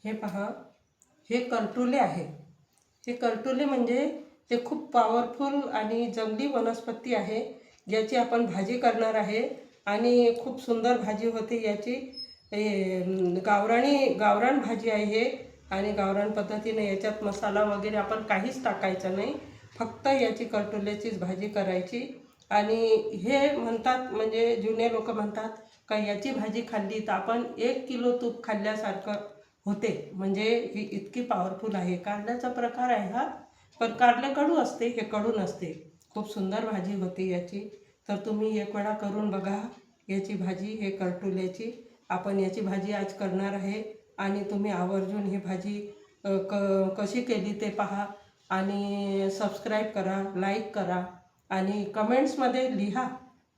हे पहा, हे करटुले आहे. हे करटुले म्हणजे ते खूप पॉवरफुल आणि जंगली वनस्पती आहे, ज्याची आपण भाजी करणार आहे आणि खूप सुंदर भाजी होते याची. गावरान भाजी आहे हे आणि गावरान पद्धतीने याच्यात मसाला वगैरे आपण काहीच टाकायचं नाही, फक्त याची करटुल्याचीच भाजी करायची. आणि हे म्हणतात, म्हणजे जुने लोक म्हणतात का याची भाजी खाल्ली तर आपण 1 किलो तूप खाल्ल्यासारखं होते, म्हणजे ही इतकी पॉवरफुल आहे. कारल्याचा प्रकार आहे हा, पण कारले कडू असते, हे कडू नसते. खूप सुंदर भाजी होते याची. तर तुम्ही एक वेळा करून बघा याची भाजी, हे करटुल्याची. आपण याची भाजी आज करणार आहे आणि तुम्ही आवर्जून ही भाजी कशी केली ते पहा आणि सबस्क्राईब करा, लाईक करा आणि कमेंट्समध्ये लिहा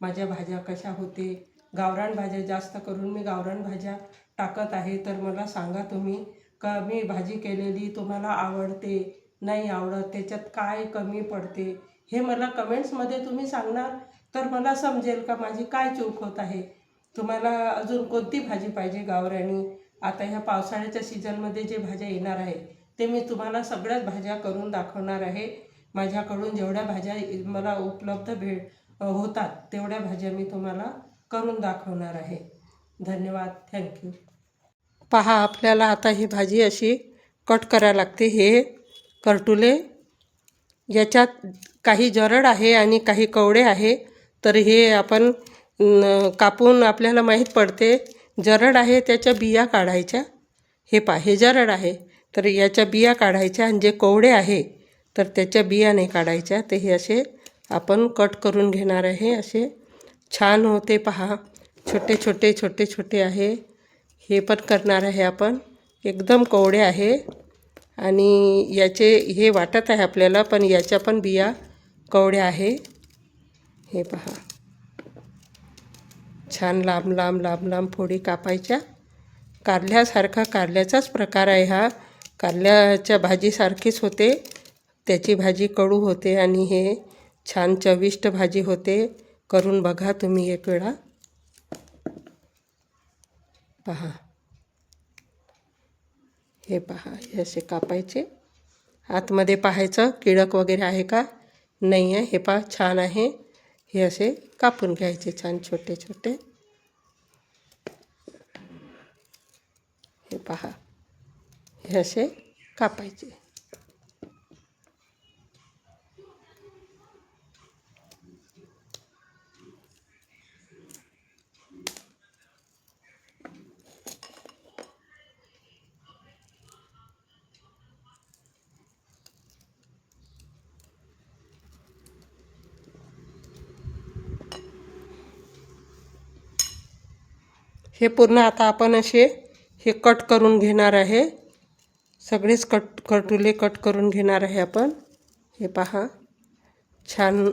माझ्या भाज्या कशा होते. गावरान भाज्या जास्त करून मी गावरान भाज्या टाकत आहे, तर मला सांगा तुम्ही का मी भाजी केलेली तुम्हाला आवडते नाही आवडत, त्याच्यात काय कमी पडते हे मला कमेंट्समध्ये तुम्ही सांगणार, तर मला समजेल का माझी काय चूक होत आहे. तुम्हाला अजून कोणती भाजी पाहिजे गावरानी. आता ह्या पावसाळ्याच्या सीझनमध्ये जे भाज्या येणार आहे ते मी तुम्हाला सगळ्याच भाज्या करून दाखवणार आहे. माझ्याकडून जेवढ्या भाज्या मला उपलब्ध होतात तेवढ्या भाज्या मी तुम्हाला करून दाखवणार आहे. धन्यवाद, थँक्यू. पहा, आपल्याला आता ही भाजी अशी कट करायला लागते. हे करटुले याच्यात काही जरड आहे आणि काही कवडे आहे, तर हे आपण कापून आपल्याला माहीत पडते. जरड आहे त्याच्या बिया काढायच्या. हे पहा, हे जरड आहे तर याच्या बिया काढायच्या आणि जे कवडे आहे तर त्याच्या बिया नाही काढायच्या. तर हे असे आपण कट करून घेणार आहे. असे छान होते पहा, छोटे छोटे छोटे छोटे आहे. हे पण करणार आहे आपण. एकदम कवडे आहे आणि याचे हे वाटत आहे आपल्याला, पण याच्या पण बिया कवड्या आहे. हे पहा, छान लांब लांब लांब लांब फोडी कापायच्या. कारल्यासारखा, कारल्याचाच प्रकार आहे हा. कारल्याच्या भाजीसारखीच होते. त्याची भाजी कडू होते आणि हे छान चविष्ट भाजी होते. करून बघा तुम्ही एक वेळा. पहा, हे पहा, हे असे कापायचे. आतमध्ये पाहायचं कीडक वगैरे आहे का, नाही आहे. हे पहा, छान आहे. हे असे कापून घ्यायचे छान छोटे छोटे. हे पहा, हे असे कापायचे. हे पूर्ण आता आपण असे हे कट करून घेणार आहे. सगळेच करटुले कट करून घेणार आहे आपण. हे पहा, छान.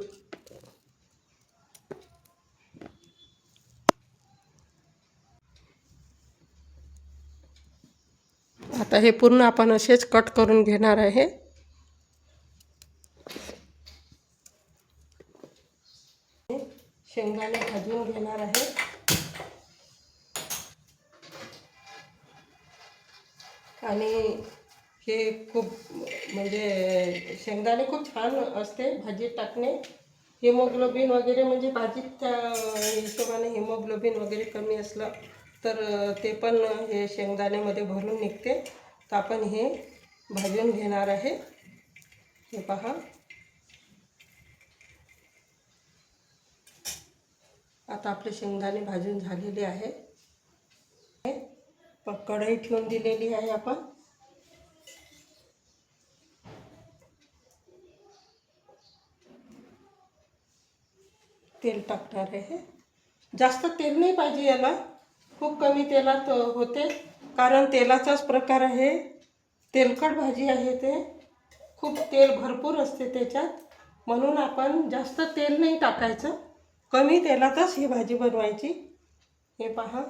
आता हे पूर्ण आपण असेच कट करून घेणार आहे. शेंगदाणे भाजून घेणार आहे. आणि हे खूप म्हणजे शेंगदाणे खूप छान असते भाजीत टाकणे. हिमोग्लोबिन वगैरे, म्हणजे भाजीच्या हिशोबाने हिमोग्लोबिन वगैरे कमी असलं तर ते पण हे शेंगदाण्यामध्ये भरून निघते. तर आपण हे भाजून घेणार आहे. हे पहा, आता आपले शेंगदाणे भाजून झालेले आहे. कढई ठेवून दिलेली आहे आपण. तेल टाकणार आहे. जास्त तेल नाही पाहिजे याला, खूप कमी तेलात होते, कारण तेलाचाच प्रकार आहे. तेलकट भाजी आहे, ते खूप तेल भरपूर असते त्याच्यात, म्हणून आपण जास्त तेल नाही टाकायचं, कमी तेलातच ही भाजी बनवायची. हे पहा,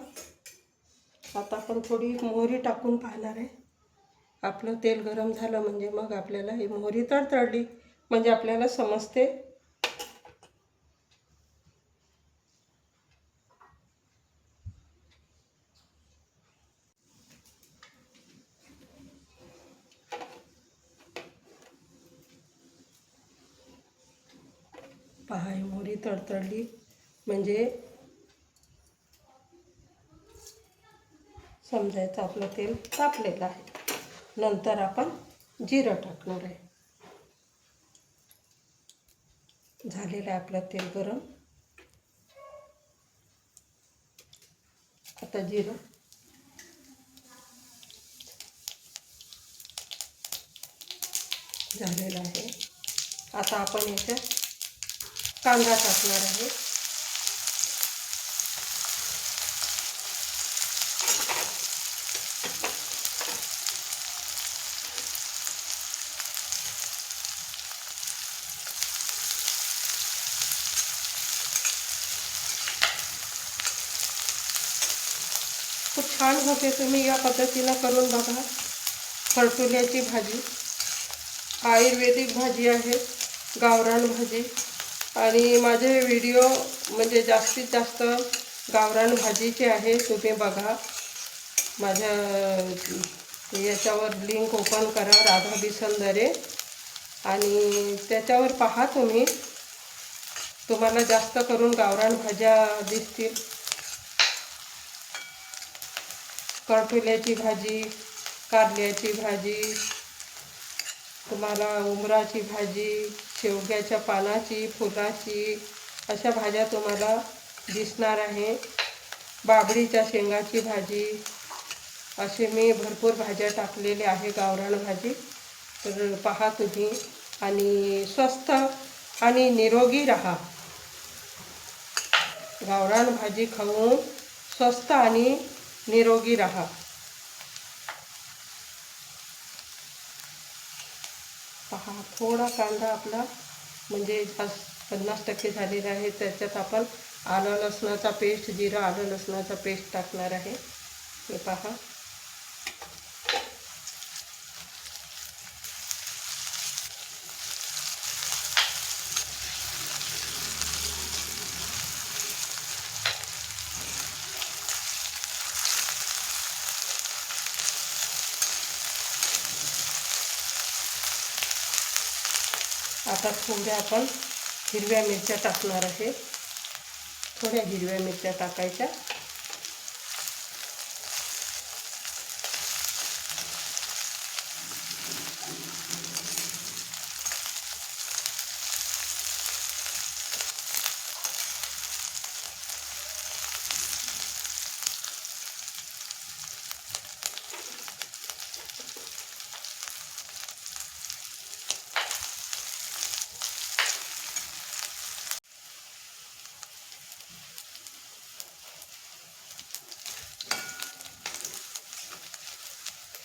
आता आपण थोडी मोहरी टाकून पाहणार आहे. आपलं तेल गरम झालं म्हणजे मग आपल्याला ही मोहरी तडतडली म्हणजे आपल्याला समजते. पहा ही मोहरी तडतडली म्हणजे समजायचं आपलं तेल तापलेलं आहे। नंतर आपण जिरं टाकणार आहे। झालेलं आहे आपलं तेल गरम। आता जिरं झालेलं आहे। आता आपण याच्यात कांदा टाकणार आहे। खूप छान होते, तुम्ही या पद्धतीनं करून बघा। फरसुल्याची भाजी आयुर्वेदिक भाजी आहे, गावरान भाजी। आणि माझे व्हिडिओ म्हणजे जास्तीत जास्त गावरान भाजीचे आहे, तुम्ही बघा। माझ्या याच्यावर लिंक ओपन करा, राधा बिसंदरे, आणि त्याच्यावर पहा तुम्ही, तुम्हाला जास्त करून गावरान भाज्या दिसतील। करटुल्याची भाजी, कारल्याची भाजी, तुम्हाला उमराची भाजी, शेवग्याच्या पानाची, फुलाची, अशा भाज्या तुम्हाला दिसणार आहे। बाबडीच्या शेंगाची भाजी, असे मी भरपूर भाज्या टाकलेल्या आहे गावरान भाजी। तर पहा तुम्ही, आणि स्वस्त आणि निरोगी राहा। गावरान भाजी खाऊन स्वस्त आणि निरोगी राहा। पहा थोडा कांदा आपला म्हणजे 50% झालेला आहे। त्याच्यात आपण आलं लसणाचा पेस्ट, जिरं आलं लसणाचा पेस्ट टाकणार आहे। हे पहा, आता थोड्या आपण हिरव्या मिरच्या टाकणार आहे। थोड्या हिरव्या मिरच्या टाकायच्या।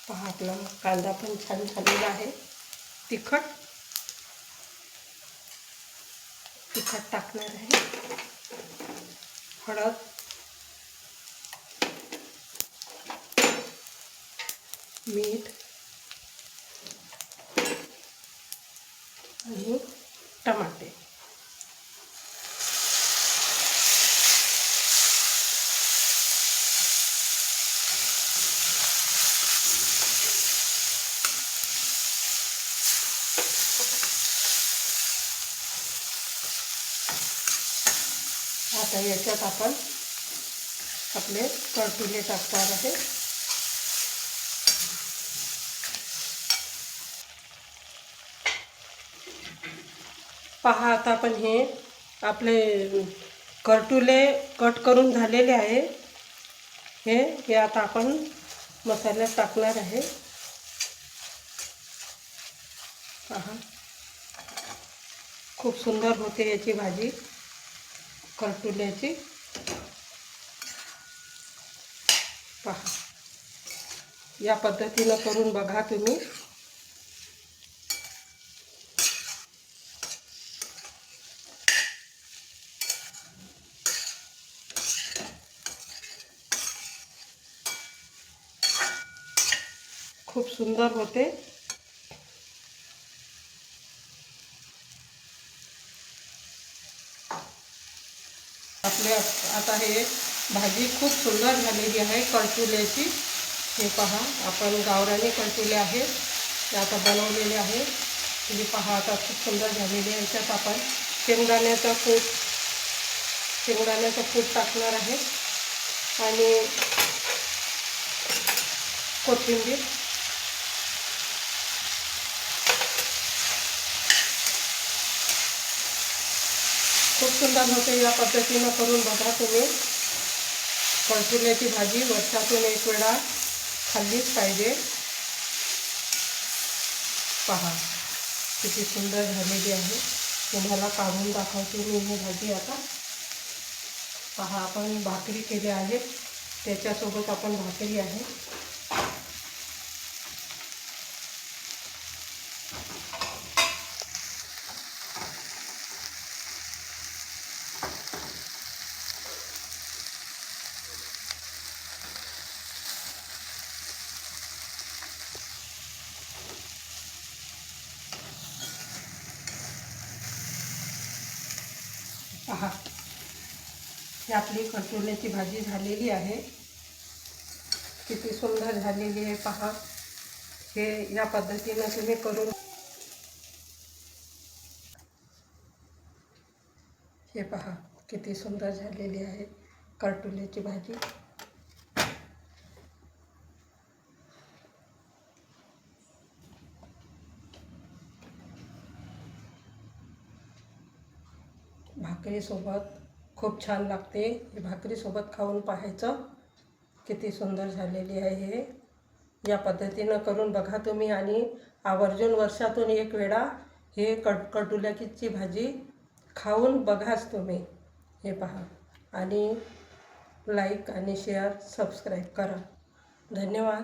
पहा आपला कांदा पण छान झालेला आहे। तिखट टाकणार आहे। हळद, मीठ आणि टमाटे। आता याच्यात आपण आपले करटुले टाकणार आहे। पहा आता आपण हे आपले करटुले कट करून झालेले आहे। हे आता आपण मसाल्यात टाकणार आहे। पहा खूप सुंदर होते याची भाजी करटुल्याची। पहा या पद्धतीनं करून बघा तुम्ही। खूप सुंदर होते। आपले आता हे भाजी खूप सुंदर झालेली आहे करटुल्याची। हे पहा आपण गावरानी करटुले आहेत ते आता बनवलेले आहे। तुम्ही पहा आता खूप सुंदर झालेले आहे। याच्यात आपण शेंगदाण्याचं कूट टाकणार आहे आणि कोथिंबीर. खूप सुंदर होते. या पद्धतीनं करून बघा तुम्ही. कडपुल्याची भाजी वर्षातून एक वेळा खाल्लीच पाहिजे. पहा किती सुंदर झालेली आहे. तुम्हाला काढून दाखवते मी ही भाजी आता. पहा आपण भाकरी केल्या आहेत, त्याच्यासोबत आपण भाकरी आहे. पहा ही आपली कडपुल्याची भाजी झालेली आहे. किती सुंदर झालेली आहे पहा. हे या पद्धतीनं तुम्ही करून. हे पहा किती सुंदर झालेली आहे कडपुल्याची भाजी. भाकरीसोबत खूप छान लागते. हे भाकरीसोबत खाऊन पाहायचं. किती सुंदर झालेली आहे हे. या पद्धतीनं करून बघा तुम्ही आणि आवर्जून वर्षातून एक वेळा हे कडपुल्याची भाजी खाऊन बघाच तुम्ही. हे पहा आणि लाईक आणि शेअर सबस्क्राईब करा. धन्यवाद.